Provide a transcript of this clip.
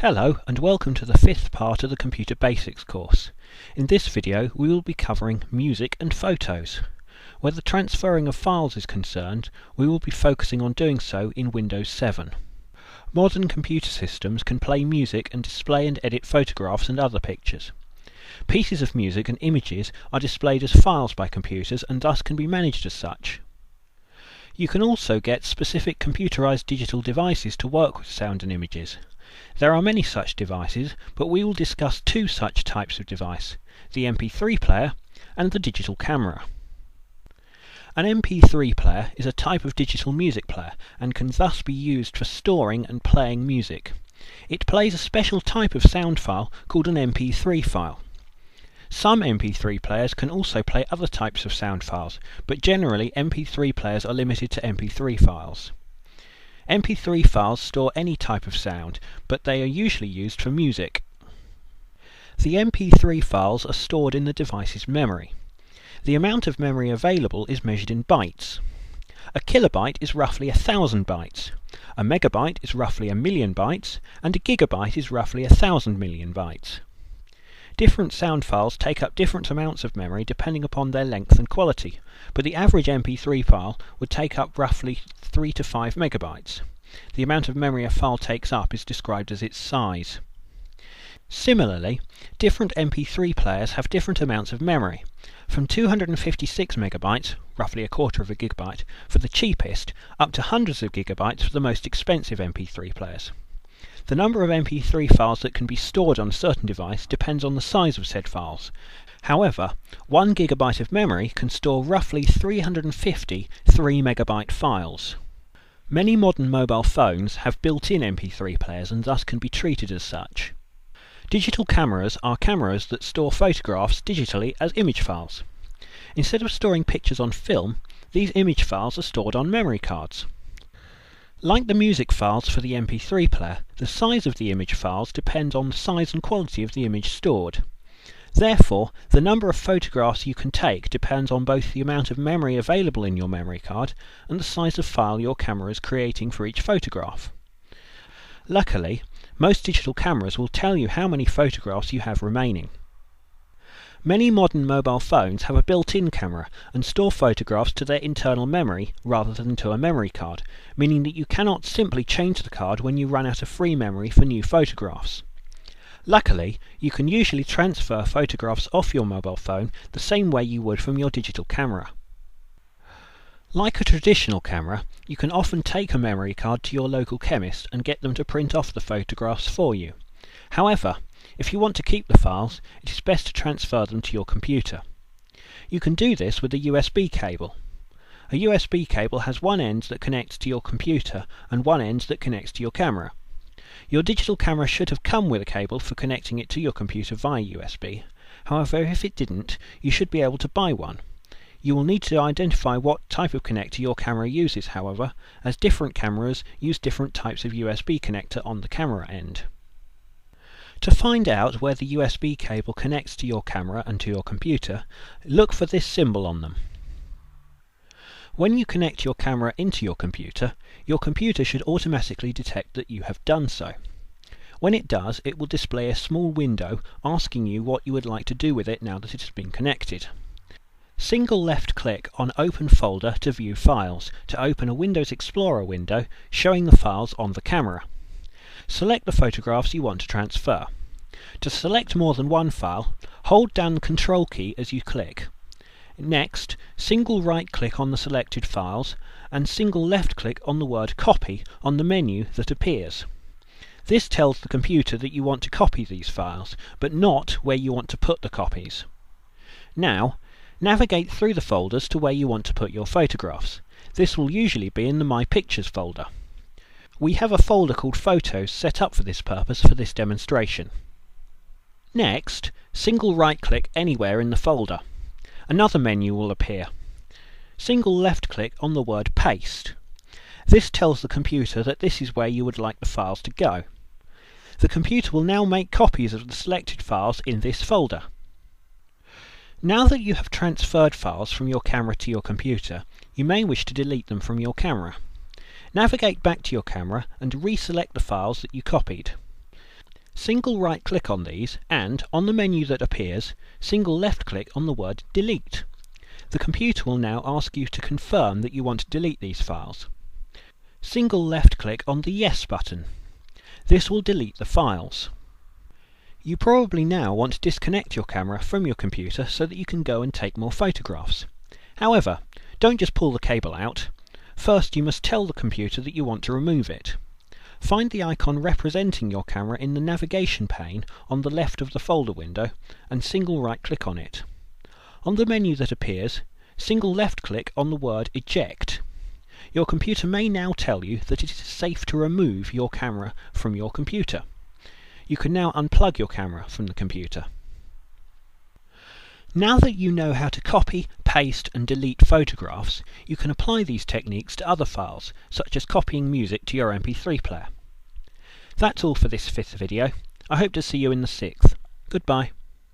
Hello and welcome to the fifth part of the Computer Basics course. In this video we will be covering music and photos. Where the transferring of files is concerned, we will be focusing on doing so in Windows 7. Modern computer systems can play music and display and edit photographs and other pictures. Pieces of music and images are displayed as files by computers and thus can be managed as such. You can also get specific computerized digital devices to work with sound and images. There are many such devices, but we will discuss two such types of device, the MP3 player and the digital camera. An MP3 player is a type of digital music player and can thus be used for storing and playing music. It plays a special type of sound file called an MP3 file. Some MP3 players can also play other types of sound files, but generally MP3 players are limited to MP3 files. MP3 files store any type of sound, but they are usually used for music. The MP3 files are stored in the device's memory. The amount of memory available is measured in bytes. A kilobyte is roughly 1,000 bytes, a megabyte is roughly 1,000,000 bytes, and a gigabyte is roughly 1,000 million bytes. Different sound files take up different amounts of memory depending upon their length and quality, but the average MP3 file would take up roughly 3 to 5 megabytes. The amount of memory a file takes up is described as its size. Similarly, different MP3 players have different amounts of memory, from 256 megabytes, roughly a quarter of a gigabyte, for the cheapest, up to hundreds of gigabytes for the most expensive MP3 players. The number of MP3 files that can be stored on a certain device depends on the size of said files. However, 1 gigabyte of memory can store roughly 350 3-megabyte files. Many modern mobile phones have built-in MP3 players and thus can be treated as such. Digital cameras are cameras that store photographs digitally as image files. Instead of storing pictures on film, these image files are stored on memory cards. Like the music files for the MP3 player, the size of the image files depends on the size and quality of the image stored. Therefore, the number of photographs you can take depends on both the amount of memory available in your memory card and the size of file your camera is creating for each photograph. Luckily, most digital cameras will tell you how many photographs you have remaining. Many modern mobile phones have a built-in camera and store photographs to their internal memory rather than to a memory card, meaning that you cannot simply change the card when you run out of free memory for new photographs. Luckily, you can usually transfer photographs off your mobile phone the same way you would from your digital camera. Like a traditional camera, you can often take a memory card to your local chemist and get them to print off the photographs for you. However, if you want to keep the files, it is best to transfer them to your computer. You can do this with a USB cable. A USB cable has one end that connects to your computer and one end that connects to your camera. Your digital camera should have come with a cable for connecting it to your computer via USB. However, if it didn't, you should be able to buy one. You will need to identify what type of connector your camera uses, however, as different cameras use different types of USB connector on the camera end. To find out where the USB cable connects to your camera and to your computer, look for this symbol on them. When you connect your camera into your computer should automatically detect that you have done so. When it does, it will display a small window asking you what you would like to do with it now that it has been connected. Single left-click on Open Folder to view files to open a Windows Explorer window showing the files on the camera. Select the photographs you want to transfer. To select more than one file, hold down the Control key as you click. Next, single right-click on the selected files and single left-click on the word Copy on the menu that appears. This tells the computer that you want to copy these files, but not where you want to put the copies. Now, navigate through the folders to where you want to put your photographs. This will usually be in the My Pictures folder. We have a folder called Photos set up for this purpose for this demonstration. Next, single right-click anywhere in the folder. Another menu will appear. Single left-click on the word Paste. This tells the computer that this is where you would like the files to go. The computer will now make copies of the selected files in this folder. Now that you have transferred files from your camera to your computer, you may wish to delete them from your camera. Navigate back to your camera and reselect the files that you copied. Single right click on these and, on the menu that appears, single left click on the word delete. The computer will now ask you to confirm that you want to delete these files. Single left click on the Yes button. This will delete the files. You probably now want to disconnect your camera from your computer so that you can go and take more photographs. However, don't just pull the cable out. First, you must tell the computer that you want to remove it. Find the icon representing your camera in the navigation pane on the left of the folder window and single right click on it. On the menu that appears, single left click on the word Eject. Your computer may now tell you that it is safe to remove your camera from your computer. You can now unplug your camera from the computer. Now that you know how to copy, paste and delete photographs, you can apply these techniques to other files, such as copying music to your MP3 player. That's all for this 5th video. I hope to see you in the 6th. Goodbye.